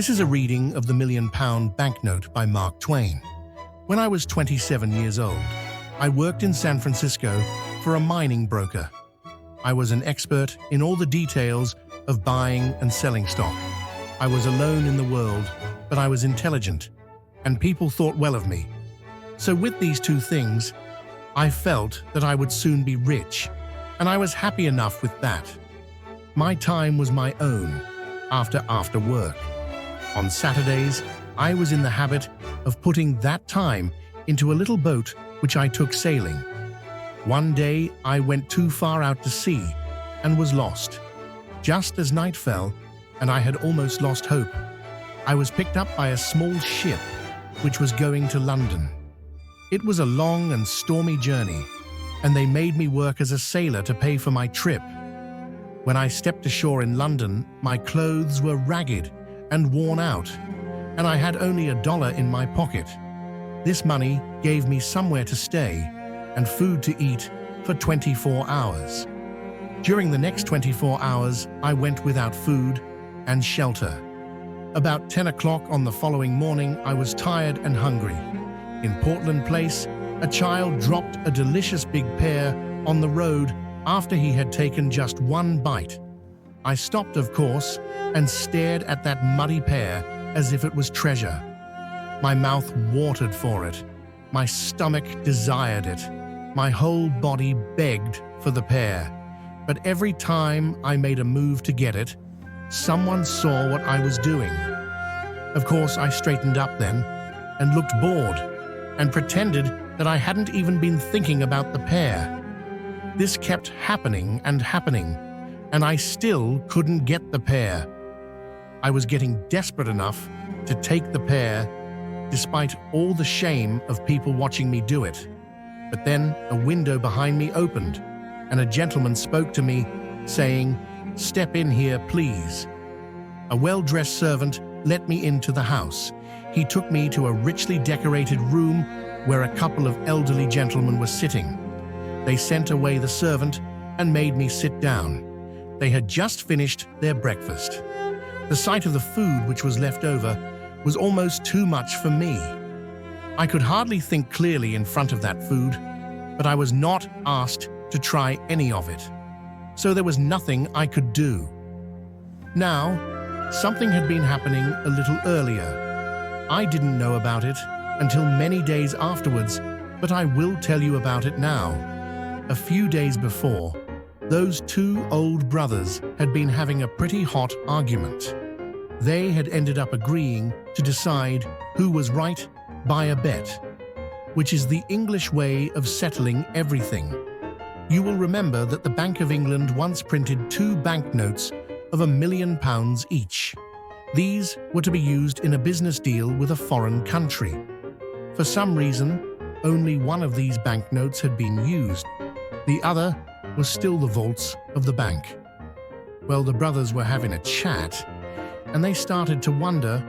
This is a reading of the £1,000,000 banknote by Mark Twain. When I was 27 years old, I worked in San Francisco for a mining broker. I was an expert in all the details of buying and selling stock. I was alone in the world, but I was intelligent, and people thought well of me. So with these two things, I felt that I would soon be rich, and I was happy enough with that. My time was my own, after work. On Saturdays, I was in the habit of putting that time into a little boat which I took sailing. One day, I went too far out to sea and was lost. Just as night fell, and I had almost lost hope, I was picked up by a small ship which was going to London. It was a long and stormy journey, and they made me work as a sailor to pay for my trip. When I stepped ashore in London, my clothes were ragged and worn out, and I had only $1 in my pocket. This money gave me somewhere to stay and food to eat for 24 hours. During the next 24 hours, I went without food and shelter. About 10 o'clock on the following morning, I was tired and hungry. In Portland Place, a child dropped a delicious big pear on the road after he had taken just one bite. I stopped, of course, and stared at that muddy pear as if it was treasure. My mouth watered for it. My stomach desired it. My whole body begged for the pear. But every time I made a move to get it, someone saw what I was doing. Of course, I straightened up then and looked bored and pretended that I hadn't even been thinking about the pear. This kept happening and happening, and I still couldn't get the pear. I was getting desperate enough to take the pear, despite all the shame of people watching me do it. But then a window behind me opened, and a gentleman spoke to me, saying, "Step in here, please." A well-dressed servant let me into the house. He took me to a richly decorated room where a couple of elderly gentlemen were sitting. They sent away the servant and made me sit down. They had just finished their breakfast. The sight of the food which was left over was almost too much for me. I could hardly think clearly in front of that food, but I was not asked to try any of it. So there was nothing I could do. Now, something had been happening a little earlier. I didn't know about it until many days afterwards, but I will tell you about it now. A few days before, those two old brothers had been having a pretty hot argument. They had ended up agreeing to decide who was right by a bet, which is the English way of settling everything. You will remember that the Bank of England once printed 2 banknotes of £1,000,000 each. These were to be used in a business deal with a foreign country. For some reason, only one of these banknotes had been used. The other was still the vaults of the bank. Well, the brothers were having a chat, and they started to wonder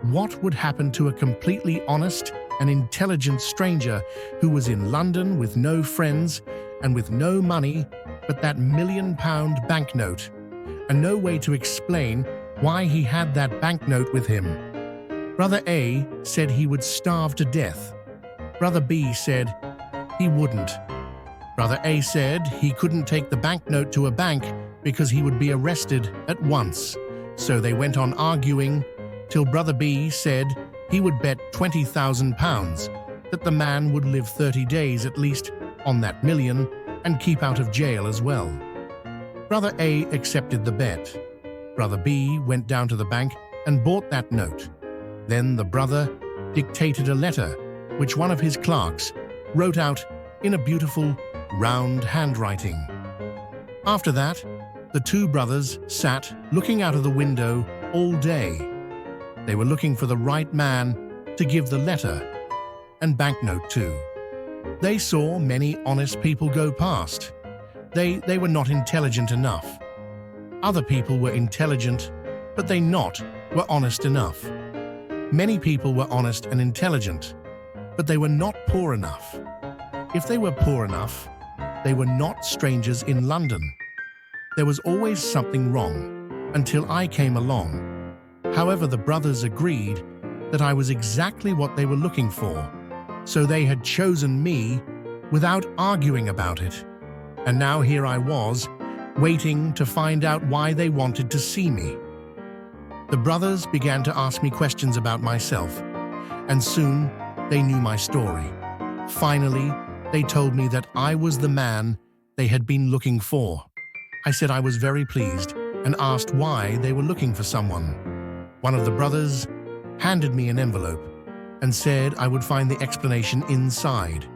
what would happen to a completely honest and intelligent stranger who was in London with no friends and with no money but that £1,000,000 banknote, and no way to explain why he had that banknote with him. Brother A said he would starve to death. Brother B said he wouldn't. Brother A said he couldn't take the banknote to a bank because he would be arrested at once. So they went on arguing till Brother B said he would bet £20,000 that the man would live 30 days at least on that million and keep out of jail as well. Brother A accepted the bet. Brother B went down to the bank and bought that note. Then the brother dictated a letter, which one of his clerks wrote out in a beautiful, round handwriting. After that, the two brothers sat looking out of the window all day. They were looking for the right man to give the letter and banknote to. They saw many honest people go past. They were not intelligent enough. Other people were intelligent, but they were honest enough. Many people were honest and intelligent, but they were not poor enough. If they were poor enough, they were not strangers in London. There was always something wrong, until I came along. However, the brothers agreed that I was exactly what they were looking for, so they had chosen me without arguing about it. And now here I was, waiting to find out why they wanted to see me. The brothers began to ask me questions about myself, and soon they knew my story. Finally, they told me that I was the man they had been looking for. I said I was very pleased and asked why they were looking for someone. One of the brothers handed me an envelope and said I would find the explanation inside.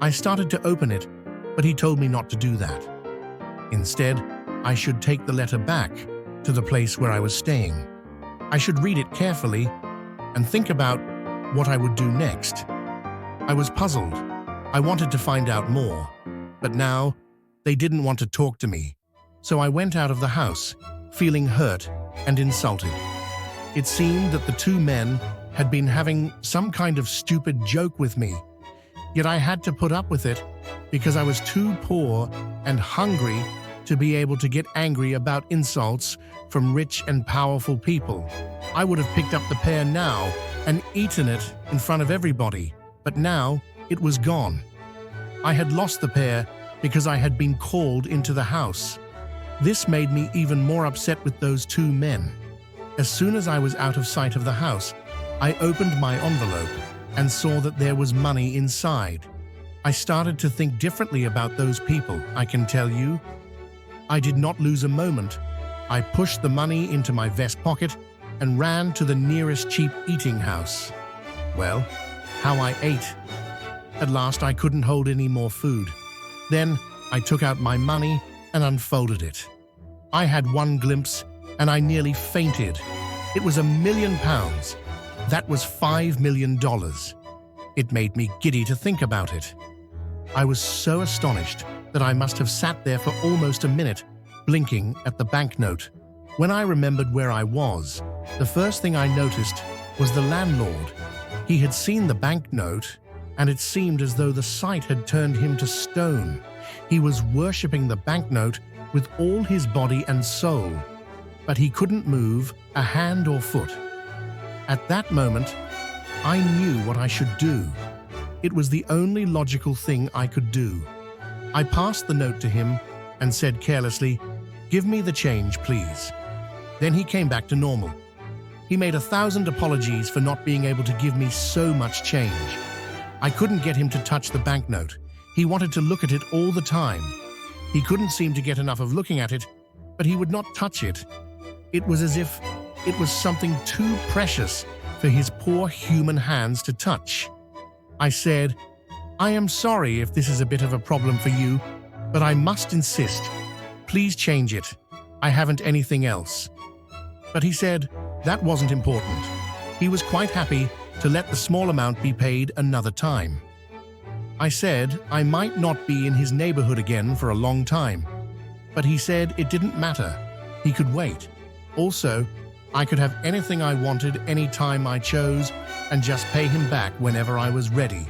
I started to open it, but he told me not to do that. Instead, I should take the letter back to the place where I was staying. I should read it carefully and think about what I would do next. I was puzzled. I wanted to find out more, but now they didn't want to talk to me. So I went out of the house, feeling hurt and insulted. It seemed that the two men had been having some kind of stupid joke with me, yet I had to put up with it because I was too poor and hungry to be able to get angry about insults from rich and powerful people. I would have picked up the pear now and eaten it in front of everybody, but now it was gone. I had lost the pear because I had been called into the house. This made me even more upset with those two men. As soon as I was out of sight of the house, I opened my envelope and saw that there was money inside. I started to think differently about those people, I can tell you. I did not lose a moment. I pushed the money into my vest pocket and ran to the nearest cheap eating house. Well, how I ate. At last, I couldn't hold any more food. Then I took out my money and unfolded it. I had one glimpse and I nearly fainted. It was £1 million. That was $5 million. It made me giddy to think about it. I was so astonished that I must have sat there for almost a minute, blinking at the banknote. When I remembered where I was, the first thing I noticed was the landlord. He had seen the banknote, and it seemed as though the sight had turned him to stone. He was worshipping the banknote with all his body and soul, but he couldn't move a hand or foot. At that moment, I knew what I should do. It was the only logical thing I could do. I passed the note to him and said carelessly, "Give me the change, please." Then he came back to normal. He made 1,000 apologies for not being able to give me so much change. I couldn't get him to touch the banknote. He wanted to look at it all the time. He couldn't seem to get enough of looking at it, but he would not touch it. It was as if it was something too precious for his poor human hands to touch. I said, "I am sorry if this is a bit of a problem for you, but I must insist. Please change it. I haven't anything else." But he said that wasn't important. He was quite happy to let the small amount be paid another time. I said I might not be in his neighborhood again for a long time, but he said it didn't matter. He could wait. Also, I could have anything I wanted any time I chose and just pay him back whenever I was ready.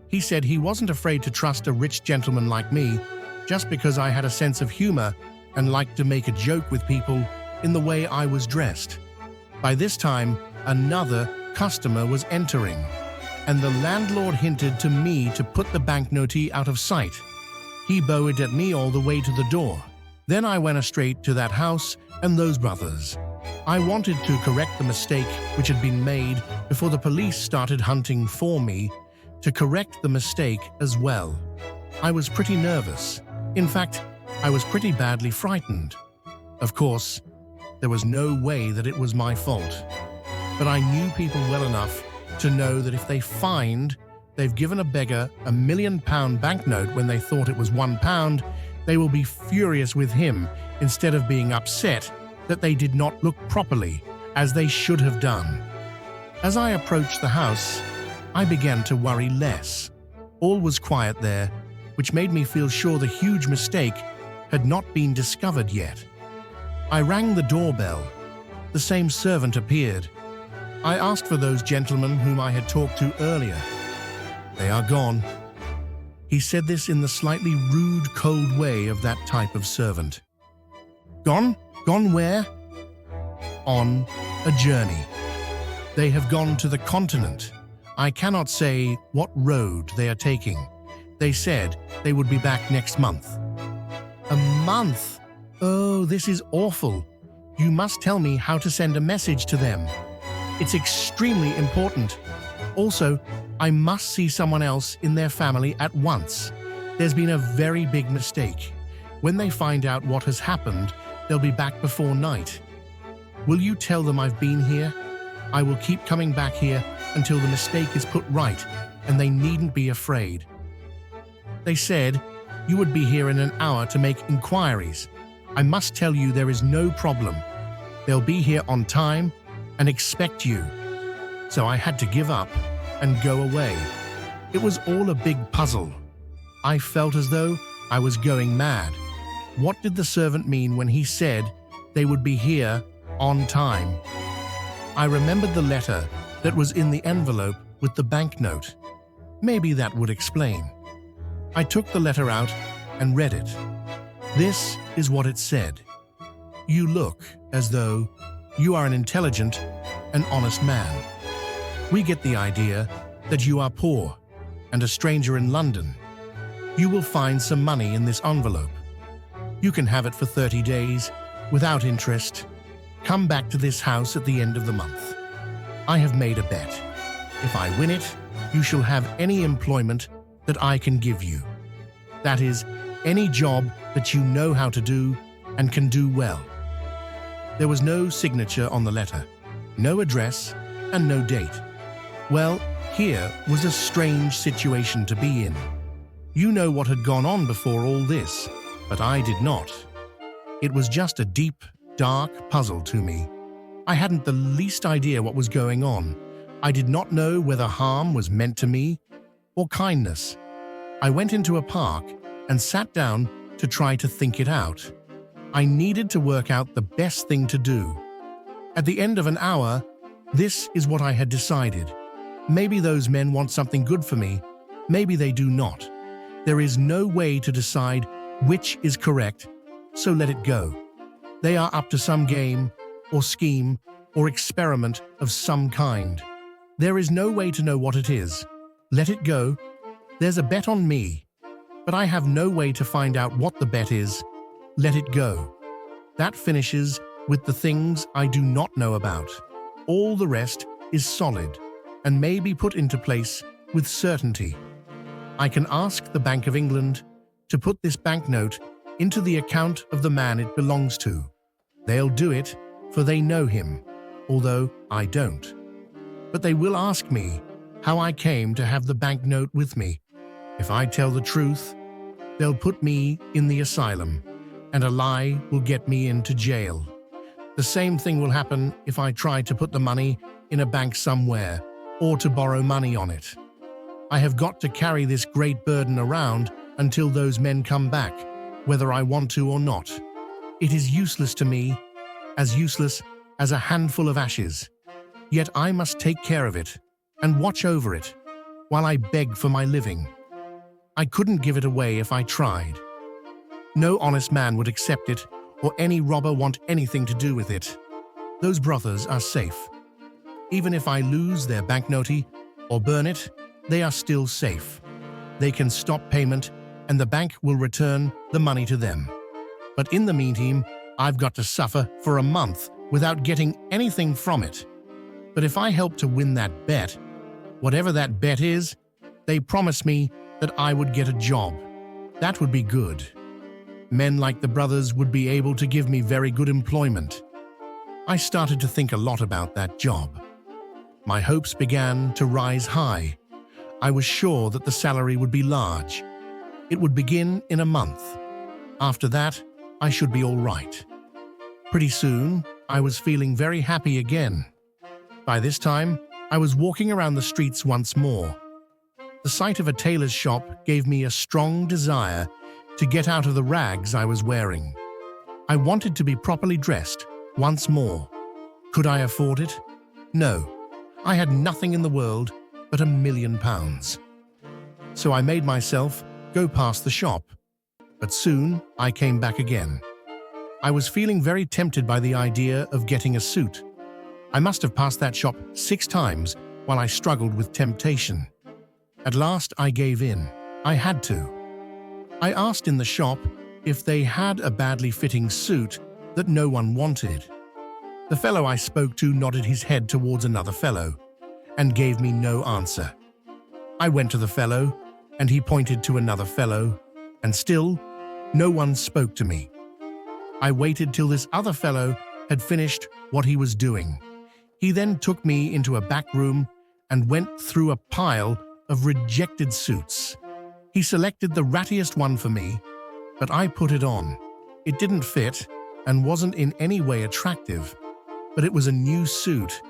He said he wasn't afraid to trust a rich gentleman like me just because I had a sense of humor and liked to make a joke with people in the way I was dressed. By this time, another customer was entering, and the landlord hinted to me to put the banknotee out of sight. He bowed at me all the way to the door. Then I went straight to that house and those brothers. I wanted to correct the mistake which had been made before the police started hunting for me, to correct the mistake as well. I was pretty nervous. In fact, I was pretty badly frightened. Of course, there was no way that it was my fault. But I knew people well enough to know that if they find they've given a beggar a £1 million banknote when they thought it was £1, they will be furious with him instead of being upset that they did not look properly, as they should have done. As I approached the house, I began to worry less. All was quiet there, which made me feel sure the huge mistake had not been discovered yet. I rang the doorbell. The same servant appeared. I asked for those gentlemen whom I had talked to earlier. "They are gone." He said this in the slightly rude, cold way of that type of servant. "Gone? Gone where?" "On a journey. They have gone to the continent. I cannot say what road they are taking. They said they would be back next month. A month? Oh, this is awful. You must tell me how to send a message to them. It's extremely important. Also, I must see someone else in their family at once. There's been a very big mistake. When they find out what has happened, they'll be back before night. Will you tell them I've been here? I will keep coming back here until the mistake is put right, and they needn't be afraid. They said you would be here in an hour to make inquiries. I must tell you there is no problem. They'll be here on time and expect you. So I had to give up and go away. It was all a big puzzle. I felt as though I was going mad. What did the servant mean when he said they would be here on time? I remembered the letter that was in the envelope with the banknote. Maybe that would explain. I took the letter out and read it. This is what it said. You look as though you are an intelligent and honest man. We get the idea that you are poor and a stranger in London. You will find some money in this envelope. You can have it for 30 days without interest. Come back to this house at the end of the month. I have made a bet. If I win it, you shall have any employment that I can give you. That is, any job that you know how to do and can do well. There was no signature on the letter, no address, and no date. Well, here was a strange situation to be in. You know what had gone on before all this, but I did not. It was just a deep, dark puzzle to me. I hadn't the least idea what was going on. I did not know whether harm was meant to me or kindness. I went into a park and sat down to try to think it out. I needed to work out the best thing to do. At the end of an hour, this is what I had decided. Maybe those men want something good for me. Maybe they do not. There is no way to decide which is correct, so let it go. They are up to some game or scheme or experiment of some kind. There is no way to know what it is. Let it go. There's a bet on me, but I have no way to find out what the bet is. Let it go. That finishes with the things I do not know about. All the rest is solid and may be put into place with certainty. I can ask the Bank of England to put this banknote into the account of the man it belongs to. They'll do it, for they know him, although I don't. But they will ask me how I came to have the banknote with me. If I tell the truth, they'll put me in the asylum, and a lie will get me into jail. The same thing will happen if I try to put the money in a bank somewhere, or to borrow money on it. I have got to carry this great burden around until those men come back, whether I want to or not. It is useless to me, as useless as a handful of ashes. Yet I must take care of it and watch over it while I beg for my living. I couldn't give it away if I tried. No honest man would accept it, or any robber want anything to do with it. Those brothers are safe. Even if I lose their banknote or burn it, they are still safe. They can stop payment, and the bank will return the money to them. But in the meantime, I've got to suffer for a month without getting anything from it. But if I help to win that bet, whatever that bet is, they promise me that I would get a job. That would be good. Men like the brothers would be able to give me very good employment. I started to think a lot about that job. My hopes began to rise high. I was sure that the salary would be large. It would begin in a month. After that, I should be all right. Pretty soon, I was feeling very happy again. By this time, I was walking around the streets once more. The sight of a tailor's shop gave me a strong desire to get out of the rags I was wearing. I wanted to be properly dressed once more. Could I afford it? No. I had nothing in the world but £1,000,000. So I made myself go past the shop. But soon I came back again. I was feeling very tempted by the idea of getting a suit. I must have passed that shop 6 times while I struggled with temptation. At last I gave in. I had to. I asked in the shop if they had a badly fitting suit that no one wanted. The fellow I spoke to nodded his head towards another fellow and gave me no answer. I went to the fellow and he pointed to another fellow, and still no one spoke to me. I waited till this other fellow had finished what he was doing. He then took me into a back room and went through a pile of rejected suits. He selected the rattiest one for me, but I put it on. It didn't fit and wasn't in any way attractive, but it was a new suit,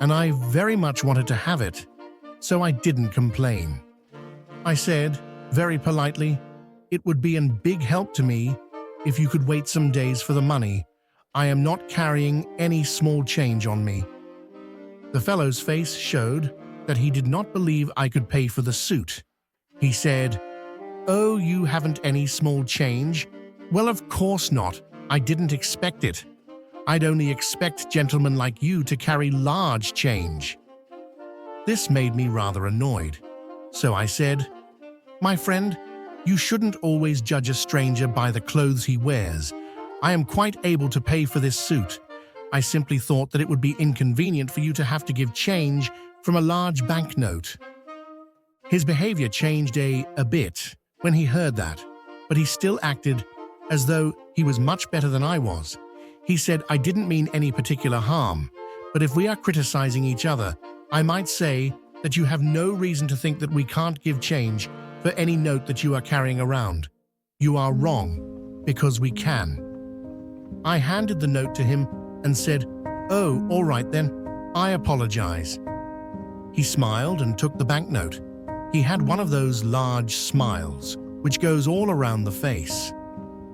and I very much wanted to have it, so I didn't complain. I said, very politely, it would be a big help to me if you could wait some days for the money. I am not carrying any small change on me. The fellow's face showed that he did not believe I could pay for the suit. He said, "Oh, you haven't any small change? Well, of course not. I didn't expect it. I'd only expect gentlemen like you to carry large change." This made me rather annoyed. So I said, "My friend, you shouldn't always judge a stranger by the clothes he wears. I am quite able to pay for this suit. I simply thought that it would be inconvenient for you to have to give change from a large banknote." His behavior changed a bit when he heard that, but he still acted as though he was much better than I was. He said, "I didn't mean any particular harm, but if we are criticizing each other, I might say that you have no reason to think that we can't give change for any note that you are carrying around. You are wrong, because we can." I handed the note to him and said, "Oh, all right then, I apologize." He smiled and took the banknote. He had one of those large smiles, which goes all around the face.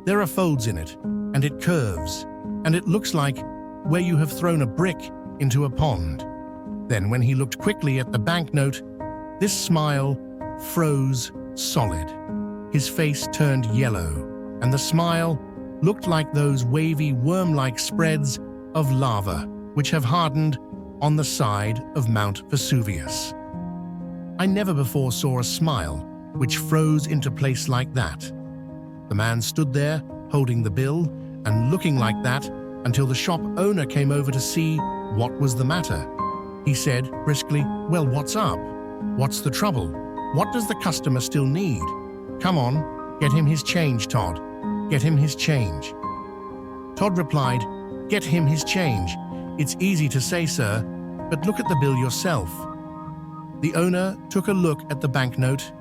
There are folds in it, and it curves, and it looks like where you have thrown a brick into a pond. Then when he looked quickly at the banknote, this smile froze solid. His face turned yellow, and the smile looked like those wavy worm-like spreads of lava which have hardened on the side of Mount Vesuvius. I never before saw a smile which froze into place like that. The man stood there holding the bill and looking like that until the shop owner came over to see what was the matter. He said briskly, "Well, what's up? What's the trouble? What does the customer still need? Come on, get him his change, Todd. Get him his change." Todd replied, "Get him his change. It's easy to say, sir, but look at the bill yourself." The owner took a look at the banknote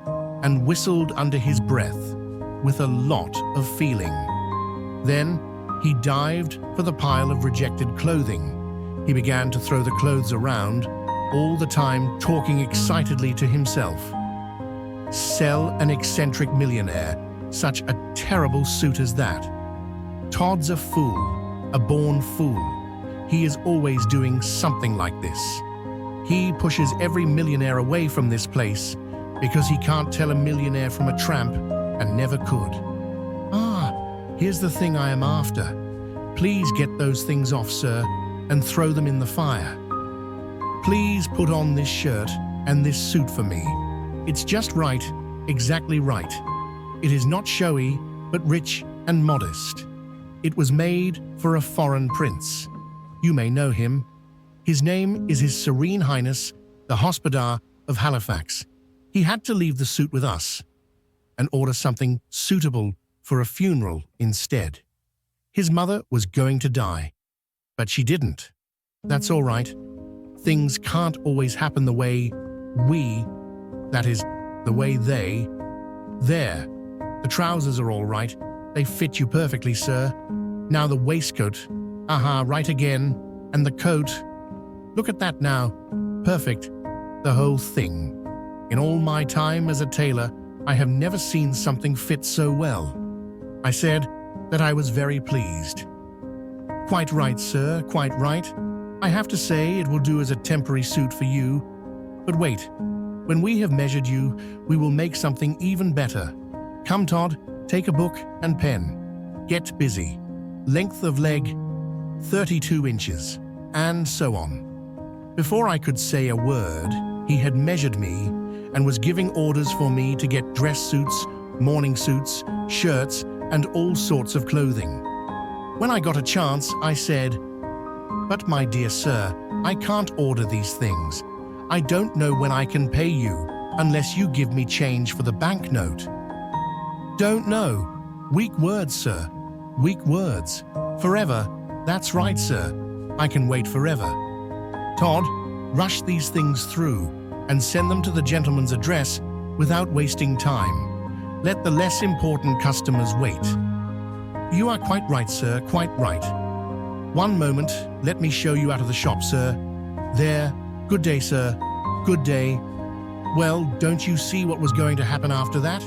and whistled under his breath with a lot of feeling. Then he dived for the pile of rejected clothing. He began to throw the clothes around, all the time talking excitedly to himself. Sell an eccentric millionaire such a terrible suit as that. Todd's a fool, a born fool. He is always doing something like this. He pushes every millionaire away from this place because he can't tell a millionaire from a tramp and never could. "Ah, here's the thing I am after. Please get those things off, sir, and throw them in the fire. Please put on this shirt and this suit for me. It's just right, exactly right. It is not showy, but rich and modest. It was made for a foreign prince. You may know him. His name is His Serene Highness, the Hospodar of Halifax. He had to leave the suit with us and order something suitable for a funeral instead. His mother was going to die, but she didn't. That's all right. Things can't always happen the way that is, the way they. There, the trousers are all right. They fit you perfectly, sir. Now the waistcoat. Aha, right again. And the coat. Look at that now. Perfect. The whole thing. In all my time as a tailor, I have never seen something fit so well." I said that I was very pleased. "Quite right, sir, quite right. I have to say it will do as a temporary suit for you. But wait, when we have measured you, we will make something even better. Come, Todd, take a book and pen. Get busy. Length of leg, 32 inches. and so on. Before I could say a word, he had measured me and was giving orders for me to get dress suits, morning suits, shirts, and all sorts of clothing. When I got a chance, I said, "But my dear sir, I can't order these things. I don't know when I can pay you unless you give me change for the banknote." "Don't know. Weak words, sir. Weak words. Forever. That's right, sir. I can wait forever." "Todd, rush these things through and send them to the gentleman's address without wasting time. Let the less important customers wait." "You are quite right, sir, quite right. One moment, let me show you out of the shop, sir. There. Good day, sir. Good day." Well, don't you see what was going to happen after that?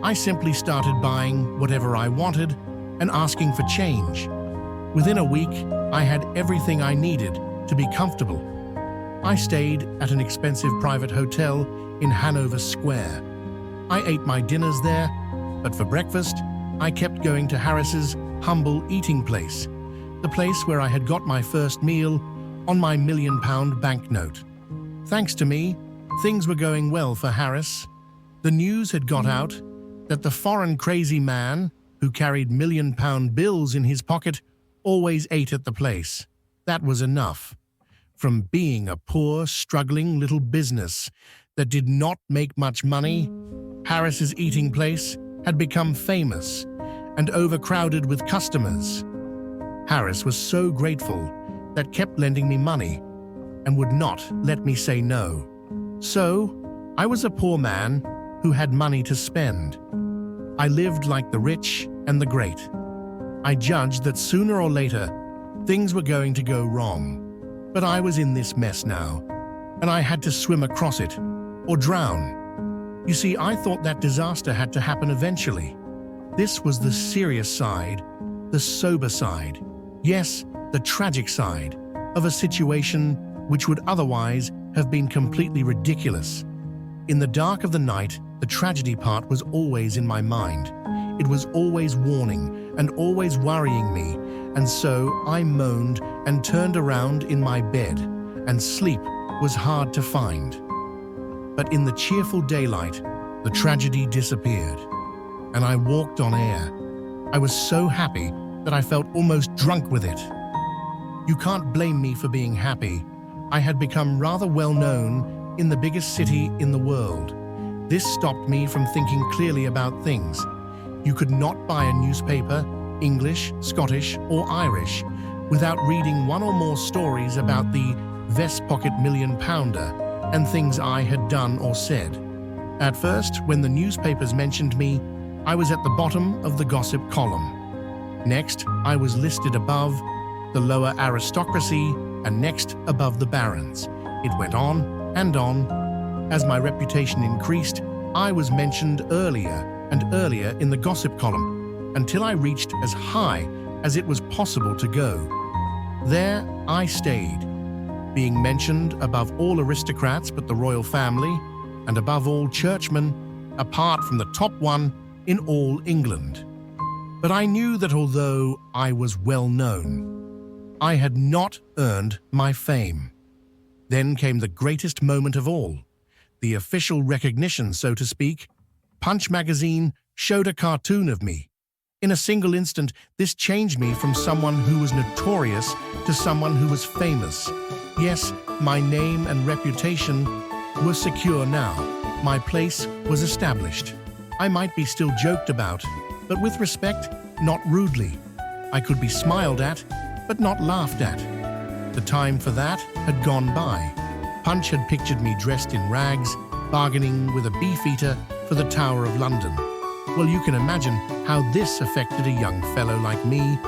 I simply started buying whatever I wanted and asking for change. Within a week, I had everything I needed to be comfortable. I stayed at an expensive private hotel in Hanover Square. I ate my dinners there, but for breakfast, I kept going to Harris's humble eating place, the place where I had got my first meal on my £1,000,000 banknote. Thanks to me, things were going well for Harris. The news had got out that the foreign crazy man who carried £1,000,000 bills in his pocket always ate at the place. That was enough. From being a poor, struggling little business that did not make much money, Harris's eating place had become famous and overcrowded with customers. Harris was so grateful that kept lending me money and would not let me say no. So, I was a poor man who had money to spend. I lived like the rich and the great. I judged that sooner or later, things were going to go wrong. But I was in this mess now, and I had to swim across it or drown. You see, I thought that disaster had to happen eventually. This was the serious side, the sober side, yes, the tragic side of a situation which would otherwise have been completely ridiculous. In the dark of the night, the tragedy part was always in my mind. It was always warning and always worrying me, and so I moaned and turned around in my bed, and sleep was hard to find. But in the cheerful daylight, the tragedy disappeared, and I walked on air. I was so happy that I felt almost drunk with it. You can't blame me for being happy. I had become rather well known in the biggest city in the world. This stopped me from thinking clearly about things. You could not buy a newspaper, English, Scottish, or Irish, without reading one or more stories about the vest pocket £1,000,000 and things I had done or said. At first, when the newspapers mentioned me, I was at the bottom of the gossip column. Next, I was listed above the lower aristocracy, and next above the barons. It went on and on. As my reputation increased, I was mentioned earlier and earlier in the gossip column, until I reached as high as it was possible to go. There I stayed, being mentioned above all aristocrats but the royal family, and above all churchmen, apart from the top one in all England. But I knew that although I was well known, I had not earned my fame. Then came the greatest moment of all, the official recognition, so to speak. Punch magazine showed a cartoon of me. In a single instant, this changed me from someone who was notorious to someone who was famous. Yes, my name and reputation were secure now. My place was established. I might be still joked about, but with respect, not rudely. I could be smiled at, but not laughed at. The time for that had gone by. Punch had pictured me dressed in rags, bargaining with a beefeater for the Tower of London. Well, you can imagine how this affected a young fellow like me.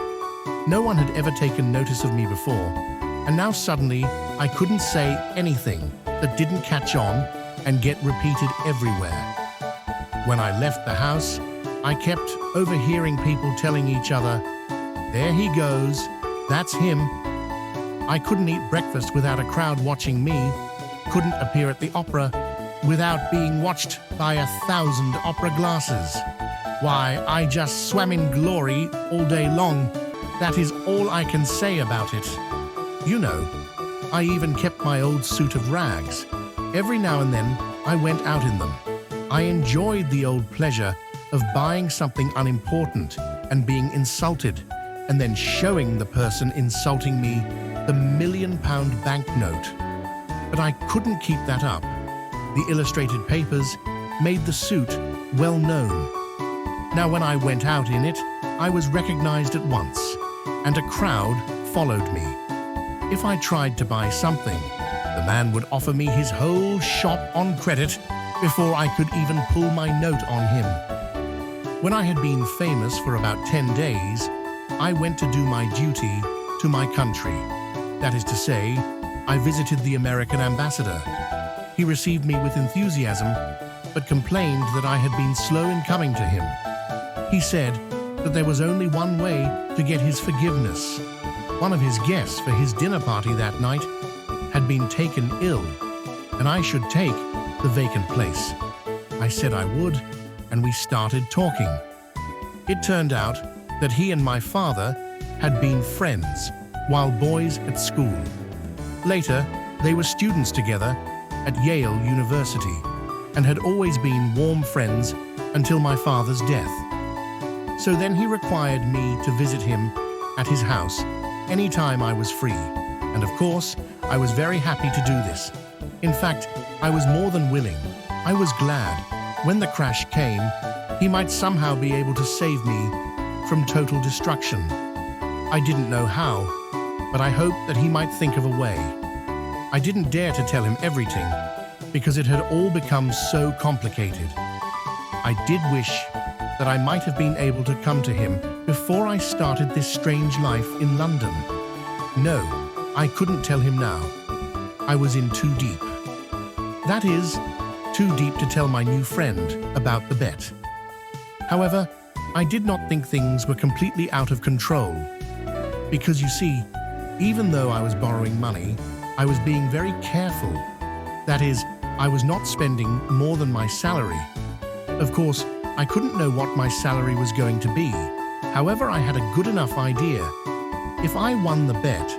No one had ever taken notice of me before, and now suddenly I couldn't say anything that didn't catch on and get repeated everywhere. When I left the house, I kept overhearing people telling each other, "There he goes, that's him." I couldn't eat breakfast without a crowd watching me, couldn't appear at the opera without being watched by 1,000 opera glasses. Why, I just swam in glory all day long. That is all I can say about it. You know, I even kept my old suit of rags. Every now and then, I went out in them. I enjoyed the old pleasure of buying something unimportant and being insulted, and then showing the person insulting me the £1,000,000 banknote. But I couldn't keep that up. The illustrated papers made the suit well known. Now, when I went out in it, I was recognized at once, and a crowd followed me. If I tried to buy something, the man would offer me his whole shop on credit before I could even pull my note on him. When I had been famous for about 10 days, I went to do my duty to my country. That is to say, I visited the American ambassador. He received me with enthusiasm, but complained that I had been slow in coming to him. He said that there was only one way to get his forgiveness. One of his guests for his dinner party that night had been taken ill, and I should take the vacant place. I said I would, and we started talking. It turned out that he and my father had been friends while boys at school. Later, they were students together at Yale University and had always been warm friends until my father's death. So then he required me to visit him at his house any time I was free, and of course, I was very happy to do this. In fact, I was more than willing. I was glad when the crash came, he might somehow be able to save me from total destruction. I didn't know how, but I hoped that he might think of a way. I didn't dare to tell him everything, because it had all become so complicated. I did wish that I might have been able to come to him before I started this strange life in London. No, I couldn't tell him now. I was in too deep. That is, too deep to tell my new friend about the bet. However, I did not think things were completely out of control. Because you see, even though I was borrowing money, I was being very careful. That is, I was not spending more than my salary. Of course, I couldn't know what my salary was going to be. However, I had a good enough idea. If I won the bet,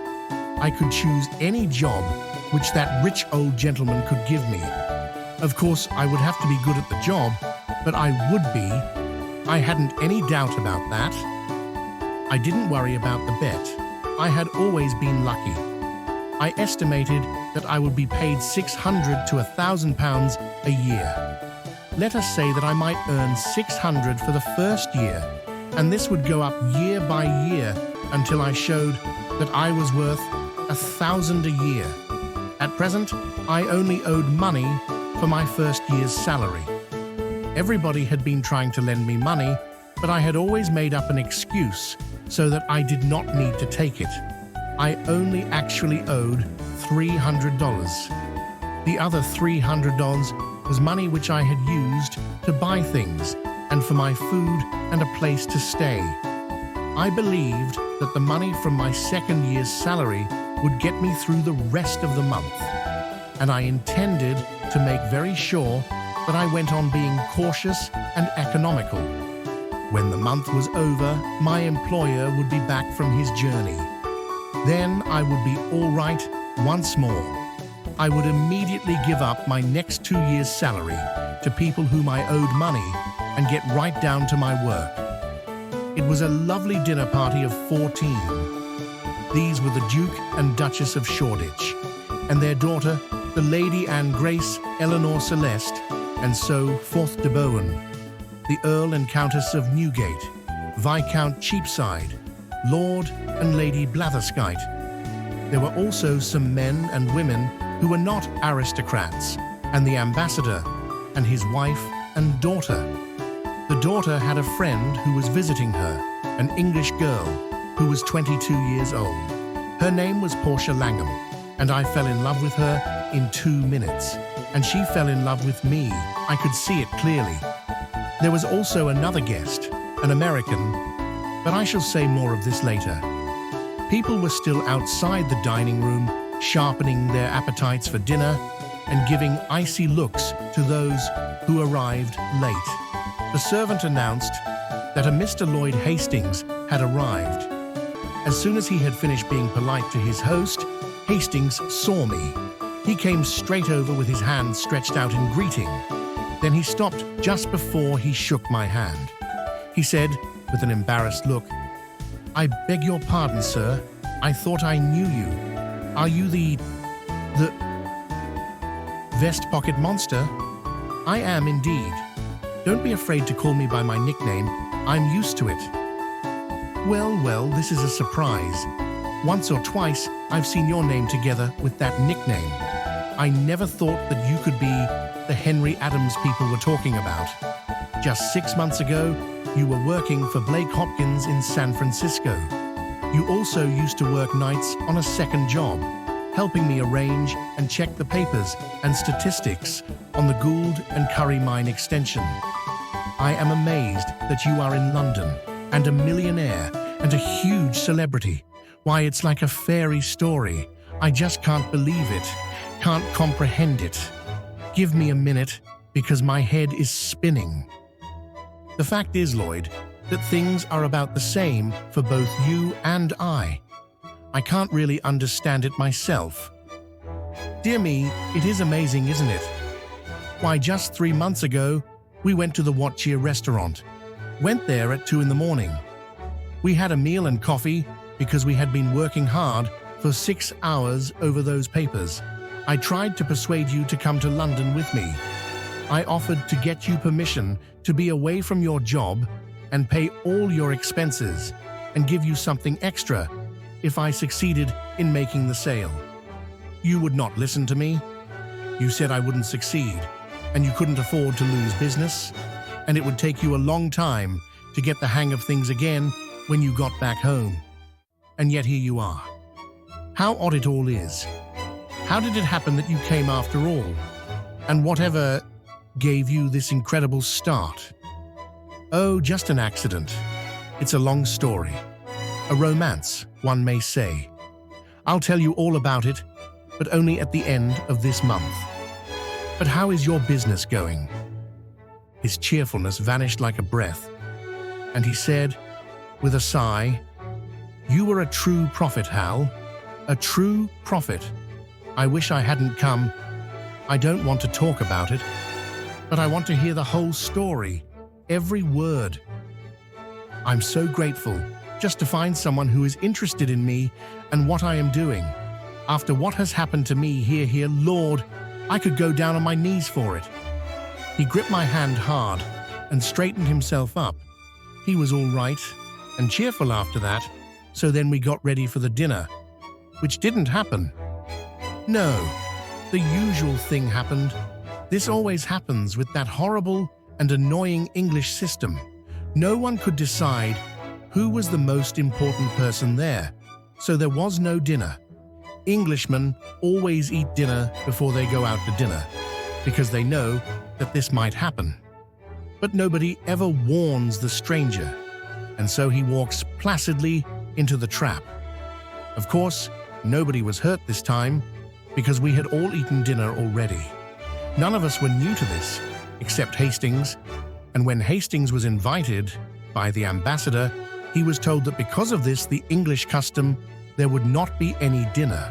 I could choose any job which that rich old gentleman could give me. Of course, I would have to be good at the job, but I would be. I hadn't any doubt about that. I didn't worry about the bet. I had always been lucky. I estimated that I would be paid £600 to £1,000 a year. Let us say that I might earn £600 for the first year, and this would go up year by year until I showed that I was worth £1,000 a year. At present, I only owed money for my first year's salary. Everybody had been trying to lend me money, but I had always made up an excuse so that I did not need to take it. I only actually owed $300. The other $300 was money which I had used to buy things and for my food and a place to stay. I believed that the money from my second year's salary would get me through the rest of the month, and I intended to make very sure that I went on being cautious and economical. When the month was over, my employer would be back from his journey. Then I would be all right once more. I would immediately give up my next 2 years' salary to people whom I owed money and get right down to my work. It was a lovely dinner party of 14. These were the Duke and Duchess of Shoreditch, and their daughter, the Lady Anne Grace Eleanor Celeste, and so forth de Bowen, the Earl and Countess of Newgate, Viscount Cheapside, Lord and Lady Blatherskite. There were also some men and women who were not aristocrats, and the ambassador and his wife and daughter. The daughter had a friend who was visiting her, an English girl who was 22 years old. Her name was Portia Langham, and I fell in love with her in 2 minutes, and she fell in love with me. I could see it clearly. There was also another guest, an American, but I shall say more of this later. People were still outside the dining room, sharpening their appetites for dinner and giving icy looks to those who arrived late. The servant announced that a Mr. Lloyd Hastings had arrived. As soon as he had finished being polite to his host, Hastings saw me. He came straight over with his hand stretched out in greeting. Then he stopped just before he shook my hand. He said, with an embarrassed look, "I beg your pardon, sir. I thought I knew you. Are you the vest pocket monster?" "I am indeed. Don't be afraid to call me by my nickname. I'm used to it." Well, this is a surprise. Once or twice, I've seen your name together with that nickname. I never thought that you could be the Henry Adams people were talking about. Just 6 months ago, you were working for Blake Hopkins in San Francisco. You also used to work nights on a second job, helping me arrange and check the papers and statistics on the Gould and Curry mine extension. I am amazed that you are in London and a millionaire and a huge celebrity. Why, it's like a fairy story. I just can't believe it, can't comprehend it. Give me a minute, because my head is spinning. The fact is, Lloyd, that things are about the same for both you and I. I can't really understand it myself. Dear me, it is amazing, isn't it? Why, just 3 months ago, we went to the Watchia restaurant. Went there at 2 in the morning. We had a meal and coffee because we had been working hard for 6 hours over those papers. I tried to persuade you to come to London with me. I offered to get you permission to be away from your job and pay all your expenses and give you something extra if I succeeded in making the sale. You would not listen to me. You said I wouldn't succeed, and you couldn't afford to lose business, and it would take you a long time to get the hang of things again when you got back home. And yet here you are. How odd it all is. How did it happen that you came after all? And whatever gave you this incredible start? Oh, just an accident. It's a long story. A romance, one may say. I'll tell you all about it, but only at the end of this month. But how is your business going? His cheerfulness vanished like a breath, and he said, with a sigh, "You were a true prophet, Hal. A true prophet. I wish I hadn't come. I don't want to talk about it, but I want to hear the whole story, every word. I'm so grateful just to find someone who is interested in me and what I am doing. After what has happened to me here, Lord, I could go down on my knees for it." He gripped my hand hard and straightened himself up. He was all right and cheerful after that, so then we got ready for the dinner, which didn't happen. No, the usual thing happened. This always happens with that horrible and annoying English system. No one could decide who was the most important person there, so there was no dinner. Englishmen always eat dinner before they go out to dinner, because they know that this might happen. But nobody ever warns the stranger, and so he walks placidly into the trap. Of course, nobody was hurt this time, because we had all eaten dinner already. None of us were new to this, except Hastings, and when Hastings was invited by the ambassador, he was told that because of this, the English custom, there would not be any dinner.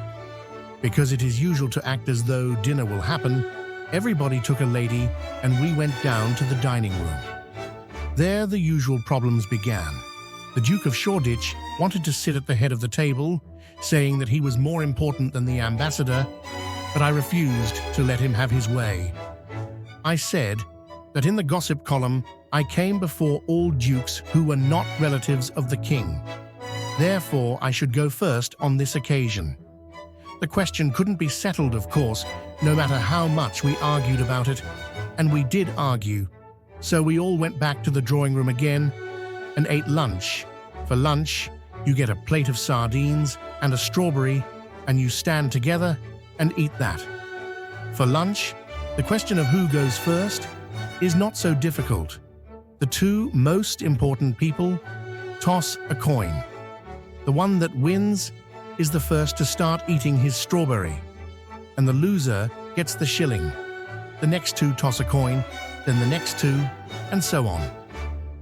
Because it is usual to act as though dinner will happen, everybody took a lady and we went down to the dining room. There the usual problems began. The Duke of Shoreditch wanted to sit at the head of the table, saying that he was more important than the ambassador, but I refused to let him have his way. I said that in the gossip column, I came before all dukes who were not relatives of the king. Therefore, I should go first on this occasion. The question couldn't be settled, of course, no matter how much we argued about it, and we did argue. So we all went back to the drawing room again and ate lunch. For lunch, you get a plate of sardines and a strawberry, and you stand together and eat that. For lunch, the question of who goes first is not so difficult. The two most important people toss a coin. The one that wins is the first to start eating his strawberry, and the loser gets the shilling. The next two toss a coin, then the next two, and so on.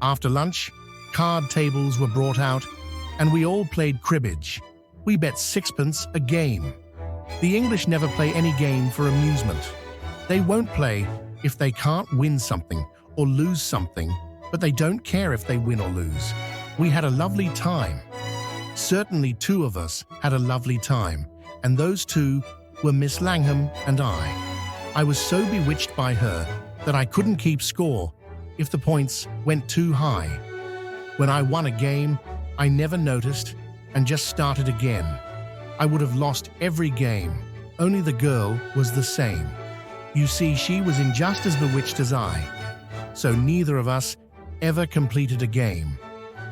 After lunch, card tables were brought out, and we all played cribbage. We bet sixpence a game. The English never play any game for amusement. They won't play if they can't win something or lose something, but they don't care if they win or lose. We had a lovely time. Certainly two of us had a lovely time, and those two were Miss Langham and I. I was so bewitched by her that I couldn't keep score if the points went too high. When I won a game, I never noticed and just started again. I would have lost every game, only the girl was the same. You see, she was in just as bewitched as I, so neither of us ever completed a game.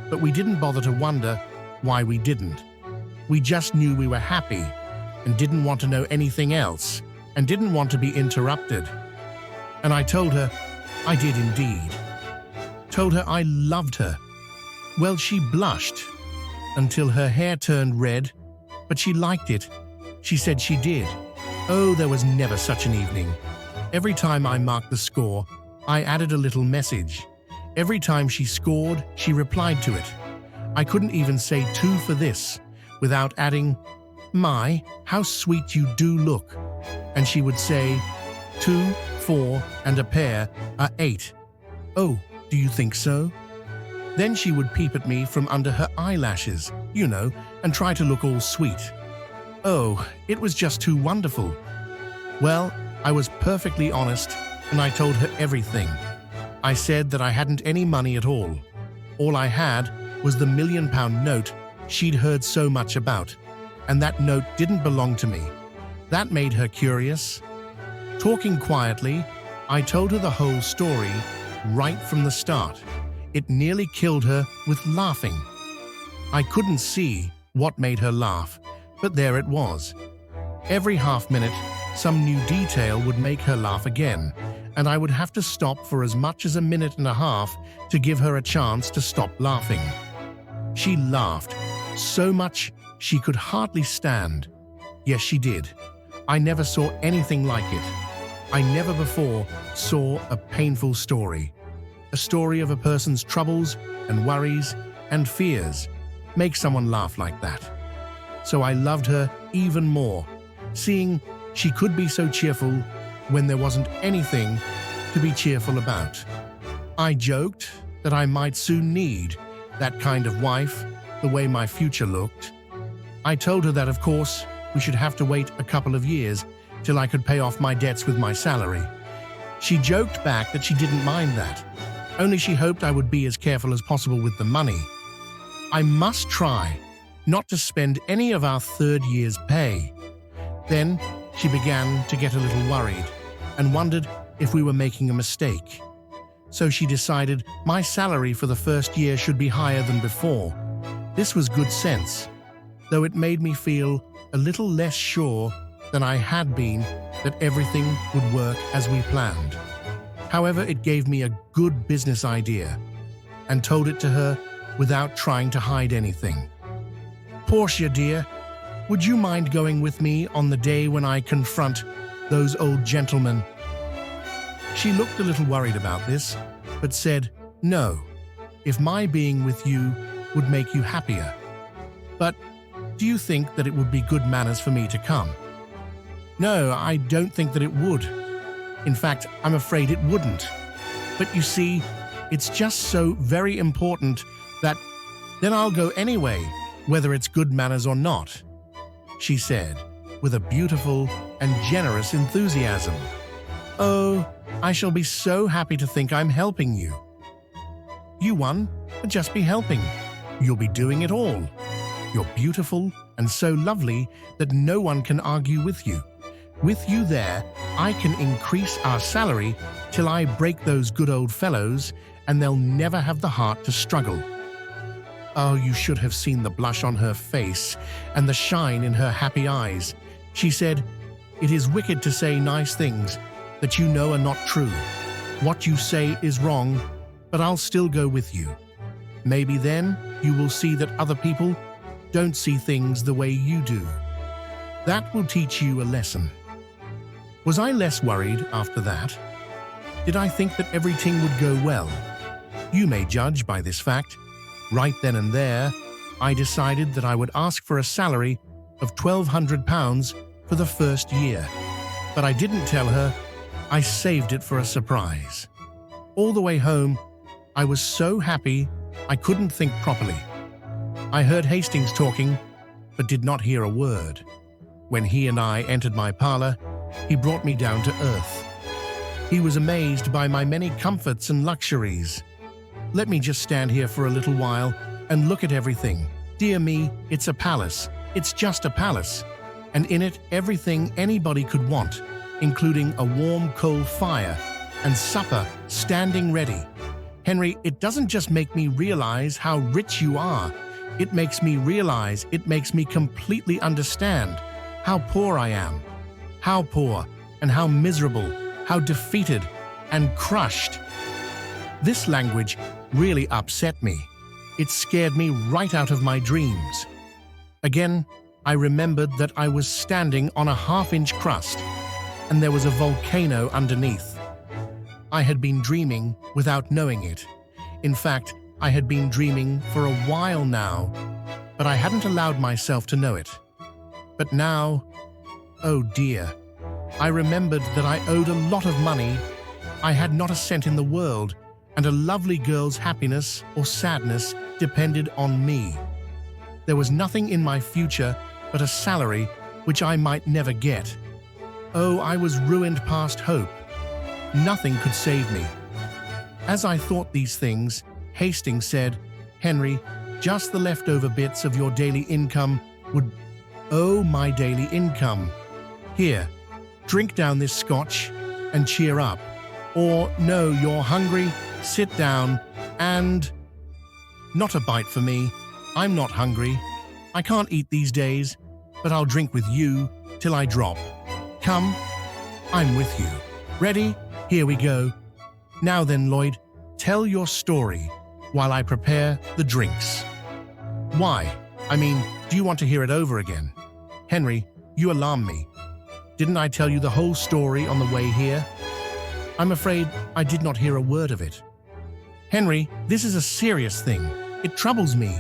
But we didn't bother to wonder why we didn't. We just knew we were happy and didn't want to know anything else and didn't want to be interrupted. And I told her I did indeed. Told her I loved her. Well, she blushed until her hair turned red, but she liked it. She said she did. Oh, there was never such an evening. Every time I marked the score, I added a little message. Every time she scored, she replied to it. I couldn't even say 2 for this without adding, "My, how sweet you do look." And she would say, 2, 4, and a pair are 8. Oh, do you think so? Then she would peep at me from under her eyelashes, you know, and try to look all sweet. Oh, it was just too wonderful. Well, I was perfectly honest, and I told her everything. I said that I hadn't any money at all. All I had was the £1 million note she'd heard so much about, and that note didn't belong to me. That made her curious. Talking quietly, I told her the whole story right from the start. It nearly killed her with laughing. I couldn't see what made her laugh, but there it was. Every half-minute, some new detail would make her laugh again, and I would have to stop for as much as a minute and a half to give her a chance to stop laughing. She laughed so much she could hardly stand. Yes, she did. I never saw anything like it. I never before saw a painful story. A story of a person's troubles and worries and fears make someone laugh like that. So I loved her even more, seeing she could be so cheerful when there wasn't anything to be cheerful about. I joked that I might soon need that kind of wife, the way my future looked. I told her that, of course, we should have to wait a couple of years till I could pay off my debts with my salary. She joked back that she didn't mind that, only she hoped I would be as careful as possible with the money. I must try not to spend any of our third year's pay. Then she began to get a little worried and wondered if we were making a mistake. So she decided my salary for the first year should be higher than before. This was good sense, though it made me feel a little less sure than I had been that everything would work as we planned. However, it gave me a good business idea and told it to her without trying to hide anything. "Portia, dear, would you mind going with me on the day when I confront those old gentlemen?" She looked a little worried about this, but said, "No, if my being with you would make you happier. But do you think that it would be good manners for me to come?" "No, I don't think that it would. In fact, I'm afraid it wouldn't. But you see, it's just so very important that then I'll go anyway, whether it's good manners or not," she said, with a beautiful and generous enthusiasm. "Oh, I shall be so happy to think I'm helping you." "You won, just be helping. You'll be doing it all. You're beautiful and so lovely that no one can argue with you. With you there, I can increase our salary till I break those good old fellows, and they'll never have the heart to struggle." Oh, you should have seen the blush on her face and the shine in her happy eyes. She said, "It is wicked to say nice things that you know are not true. What you say is wrong, but I'll still go with you. Maybe then you will see that other people don't see things the way you do. That will teach you a lesson." Was I less worried after that? Did I think that everything would go well? You may judge by this fact. Right then and there, I decided that I would ask for a salary of £1,200 for the first year. But I didn't tell her. I saved it for a surprise. All the way home, I was so happy I couldn't think properly. I heard Hastings talking, but did not hear a word. When he and I entered my parlor, he brought me down to earth. He was amazed by my many comforts and luxuries. Let me just stand here for a little while and look at everything. Dear me, it's a palace. It's just a palace. And in it, everything anybody could want, including a warm coal fire and supper standing ready. Henry, it doesn't just make me realize how rich you are. It makes me realize, it makes me completely understand how poor I am. How poor and how miserable, how defeated and crushed. This language really upset me. It scared me right out of my dreams. Again, I remembered that I was standing on a half-inch crust, and there was a volcano underneath. I had been dreaming without knowing it. In fact, I had been dreaming for a while now, but I hadn't allowed myself to know it. But now, oh dear, I remembered that I owed a lot of money. I had not a cent in the world, and a lovely girl's happiness or sadness depended on me. There was nothing in my future but a salary which I might never get. Oh, I was ruined past hope. Nothing could save me. As I thought these things, Hastings said, "Henry, just the leftover bits of your daily income would..." Oh, my daily income. Here, drink down this scotch and cheer up. Or, no, you're hungry, sit down and... Not a bite for me. I'm not hungry. I can't eat these days, but I'll drink with you till I drop. Come, I'm with you. Ready? Here we go. Now then, Lloyd, tell your story while I prepare the drinks. Why? I mean, do you want to hear it over again? Henry, you alarm me. Didn't I tell you the whole story on the way here? I'm afraid I did not hear a word of it. Henry, this is a serious thing. It troubles me.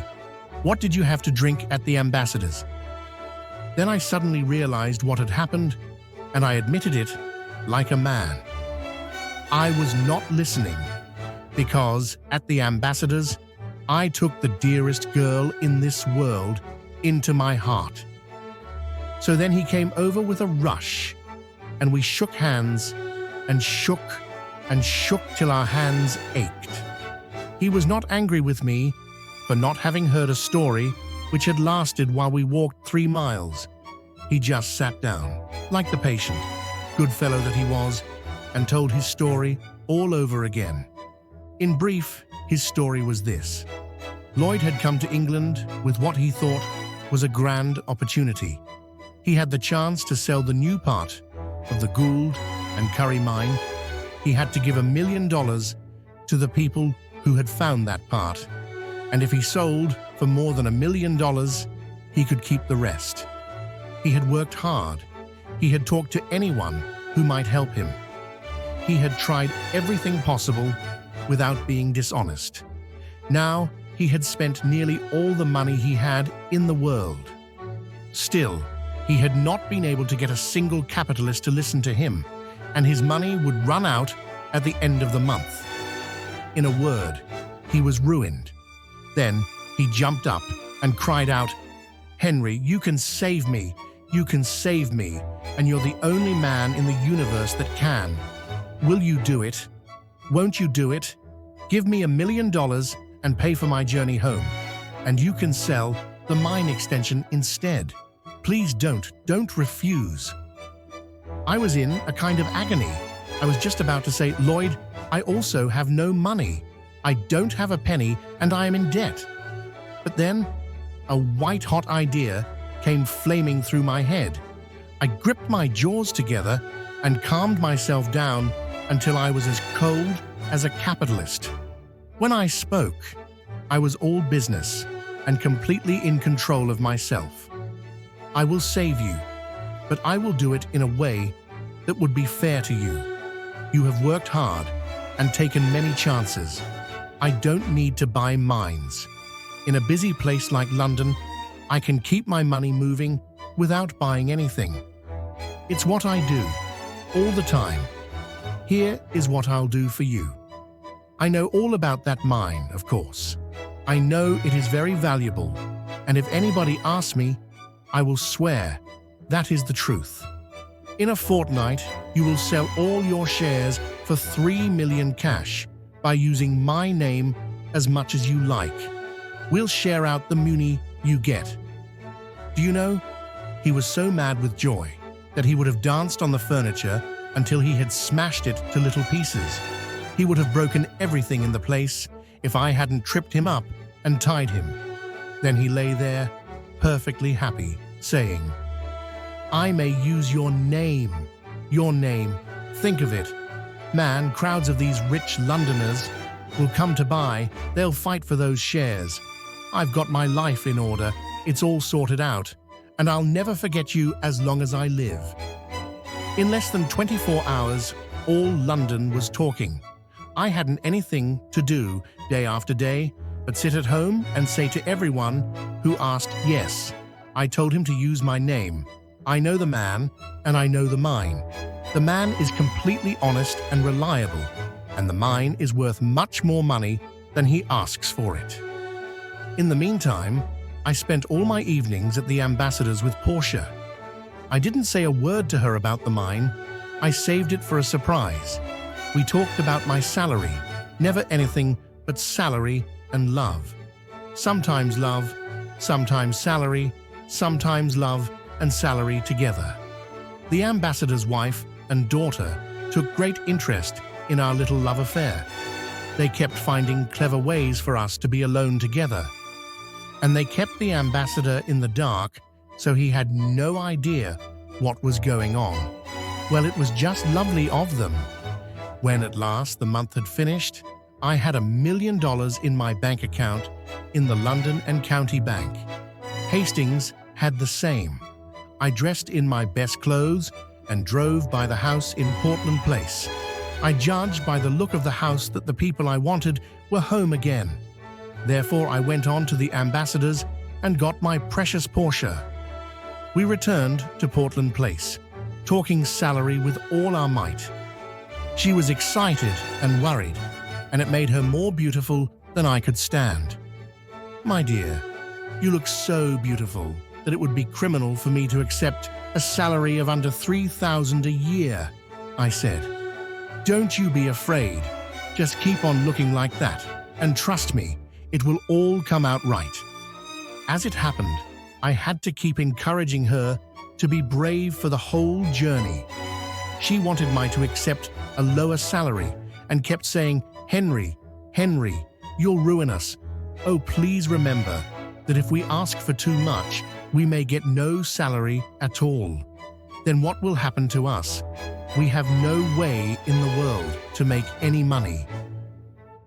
What did you have to drink at the ambassador's? Then I suddenly realized what had happened, and I admitted it like a man. I was not listening, because at the ambassador's, I took the dearest girl in this world into my heart. So then he came over with a rush, and we shook hands, and shook till our hands ached. He was not angry with me for not having heard a story which had lasted while we walked 3 miles. He just sat down, like the patient, good fellow that he was, and told his story all over again. In brief, his story was this. Lloyd had come to England with what he thought was a grand opportunity. He had the chance to sell the new part of the Gould and Curry mine. He had to give $1 million to the people who had found that part, and if he sold for more than $1 million, he could keep the rest. He had worked hard. He had talked to anyone who might help him. He had tried everything possible without being dishonest. Now, he had spent nearly all the money he had in the world. Still, he had not been able to get a single capitalist to listen to him, and his money would run out at the end of the month. In a word, he was ruined. Then he jumped up and cried out, "Henry, you can save me. You can save me, and you're the only man in the universe that can. Will you do it? Won't you do it? Give me $1 million and pay for my journey home, and you can sell the mine extension instead. Please don't refuse." I was in a kind of agony. I was just about to say, "Lloyd, I also have no money. I don't have a penny, and I am in debt." But then, a white-hot idea came flaming through my head. I gripped my jaws together and calmed myself down until I was as cold as a capitalist. When I spoke, I was all business and completely in control of myself. "I will save you, but I will do it in a way that would be fair to you. You have worked hard and taken many chances. I don't need to buy mines. In a busy place like London, I can keep my money moving without buying anything. It's what I do, all the time. Here is what I'll do for you. I know all about that mine, of course. I know it is very valuable, and if anybody asks me, I will swear that is the truth. In a fortnight, you will sell all your shares for 3 million cash by using my name as much as you like. We'll share out the money you get. Do you know, he was so mad with joy that he would have danced on the furniture until he had smashed it to little pieces. He would have broken everything in the place if I hadn't tripped him up and tied him. Then he lay there, perfectly happy, saying, I may use your name. Your name. Think of it. Man, crowds of these rich Londoners will come to buy. They'll fight for those shares. I've got my life in order. It's all sorted out. And I'll never forget you as long as I live. In less than 24 hours, all London was talking. I hadn't anything to do day after day but sit at home and say to everyone who asked yes. I told him to use my name. I know the man, and I know the mine. The man is completely honest and reliable, and the mine is worth much more money than he asks for it. In the meantime, I spent all my evenings at the Ambassador's with Portia. I didn't say a word to her about the mine. I saved it for a surprise. We talked about my salary, never anything but salary and love. Sometimes love, sometimes salary, sometimes love and salary together. The ambassador's wife and daughter took great interest in our little love affair. They kept finding clever ways for us to be alone together. And they kept the ambassador in the dark, so he had no idea what was going on. Well, it was just lovely of them. When at last the month had finished, I had $1 million in my bank account in the London and County Bank. Hastings had the same. I dressed in my best clothes and drove by the house in Portland Place. I judged by the look of the house that the people I wanted were home again. Therefore, I went on to the ambassador's and got my precious Portia. We returned to Portland Place, talking salary with all our might. She was excited and worried, and it made her more beautiful than I could stand. My dear, you look so beautiful that it would be criminal for me to accept a salary of under $3,000 a year, I said. Don't you be afraid. Just keep on looking like that, and trust me, it will all come out right. As it happened, I had to keep encouraging her to be brave for the whole journey. She wanted me to accept a lower salary and kept saying, Henry, Henry, you'll ruin us. Oh, please remember that if we ask for too much, we may get no salary at all. Then what will happen to us? We have no way in the world to make any money.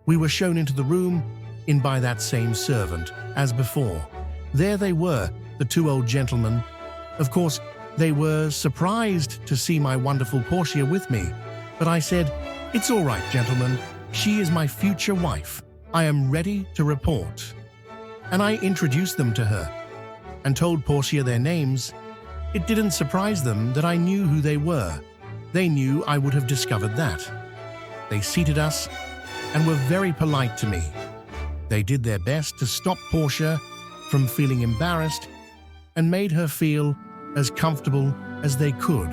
We were shown into the room in by that same servant as before. There they were, the two old gentlemen. Of course, they were surprised to see my wonderful Portia with me, but I said, "It's all right, gentlemen. She is my future wife. I am ready to report." And I introduced them to her and told Portia their names. It didn't surprise them that I knew who they were. They knew I would have discovered that. They seated us and were very polite to me. They did their best to stop Portia from feeling embarrassed and made her feel as comfortable as they could.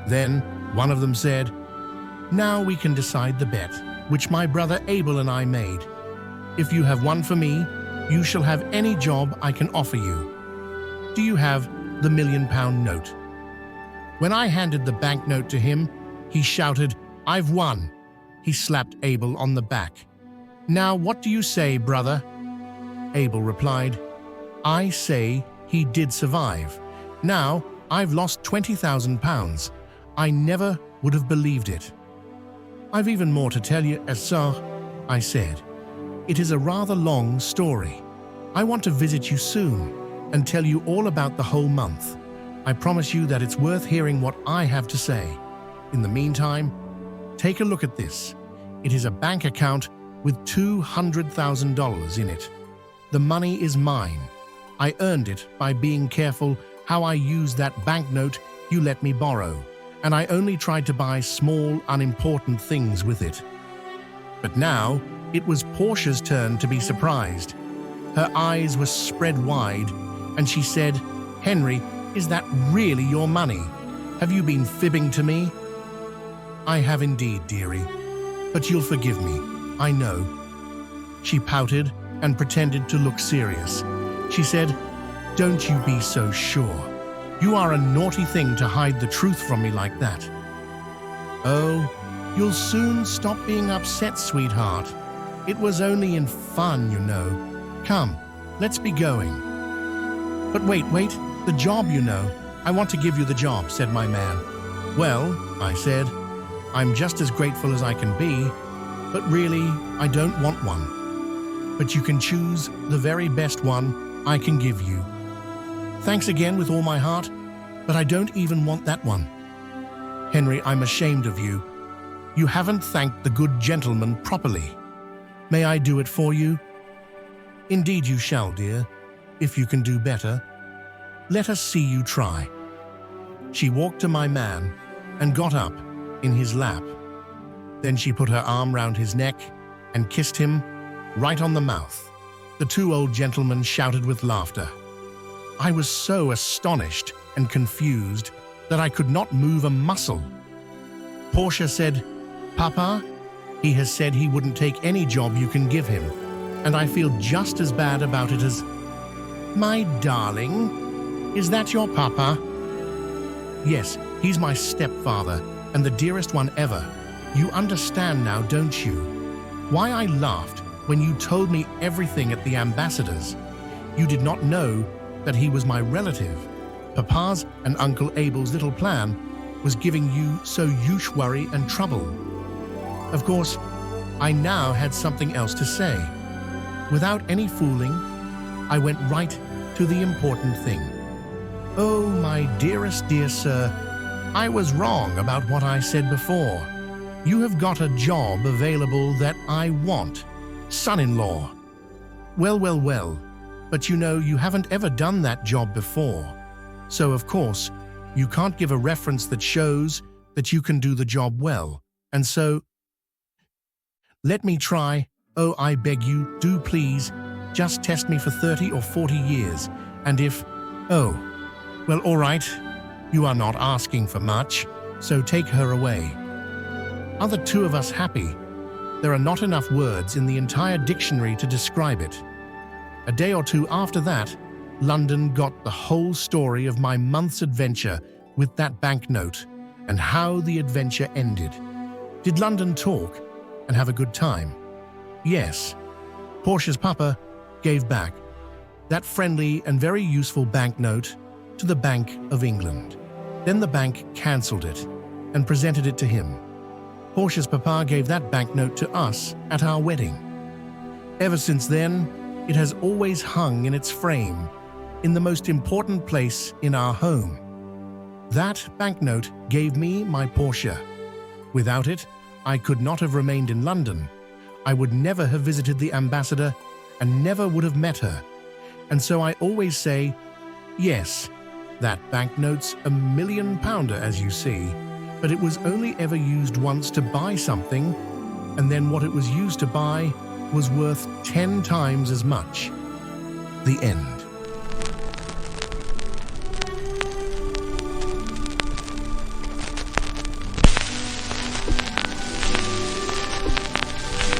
Then one of them said, "Now we can decide the bet, which my brother Abel and I made. If you have won for me, you shall have any job I can offer you. Do you have the £1 million note?" When I handed the banknote to him, he shouted, "I've won." He slapped Abel on the back. "Now what do you say, brother?" Abel replied, "I say he did survive. Now I've lost £20,000. I never would have believed it." "I've even more to tell you, sir," I said. "It is a rather long story. I want to visit you soon and tell you all about the whole month. I promise you that it's worth hearing what I have to say. In the meantime, take a look at this. It is a bank account with $200,000 in it. The money is mine. I earned it by being careful how I used that banknote you let me borrow, and I only tried to buy small, unimportant things with it. But now, it was Portia's turn to be surprised. Her eyes were spread wide, and she said, "Henry, is that really your money? Have you been fibbing to me?" "I have indeed, dearie. But you'll forgive me, I know." She pouted and pretended to look serious. She said, "Don't you be so sure. You are a naughty thing to hide the truth from me like that." "Oh, you'll soon stop being upset, sweetheart. It was only in fun, you know. Come, let's be going." "But wait, the job, you know. I want to give you the job," said my man. "Well," I said, "I'm just as grateful as I can be, but really, I don't want one. But you can choose the very best one I can give you." "Thanks again with all my heart, but I don't even want that one." "Henry, I'm ashamed of you. You haven't thanked the good gentleman properly. May I do it for you?" "Indeed you shall, dear, if you can do better. Let us see you try." She walked to my man and got up in his lap. Then she put her arm round his neck and kissed him right on the mouth. The two old gentlemen shouted with laughter. I was so astonished and confused that I could not move a muscle. Portia said, "Papa, he has said he wouldn't take any job you can give him, and I feel just as bad about it as—" "My darling, is that your papa?" "Yes, he's my stepfather, and the dearest one ever. You understand now, don't you? Why I laughed when you told me everything at the ambassador's. You did not know that he was my relative. Papa's and Uncle Abel's little plan was giving you so huge worry and trouble." Of course, I now had something else to say. Without any fooling, I went right to the important thing. "Oh, my dearest dear sir, I was wrong about what I said before. You have got a job available that I want. Son-in-law. Well, but you know you haven't ever done that job before. So, of course, you can't give a reference that shows that you can do the job well. And so, let me try. Oh, I beg you, do please. Just test me for 30 or 40 years. And if, oh, well, all right. You are not asking for much, so take her away. Are the two of us happy? There are not enough words in the entire dictionary to describe it. A day or two after that, London got the whole story of my month's adventure with that banknote and how the adventure ended. Did London talk and have a good time? Yes. Portia's papa gave back that friendly and very useful banknote to the Bank of England. Then the bank cancelled it and presented it to him. Portia's papa gave that banknote to us at our wedding. Ever since then, it has always hung in its frame in the most important place in our home. That banknote gave me my Portia. Without it, I could not have remained in London. I would never have visited the ambassador and never would have met her. And so I always say, yes, that banknote's a £1,000,000, as you see, but it was only ever used once to buy something, and then what it was used to buy was worth 10 times as much. The end.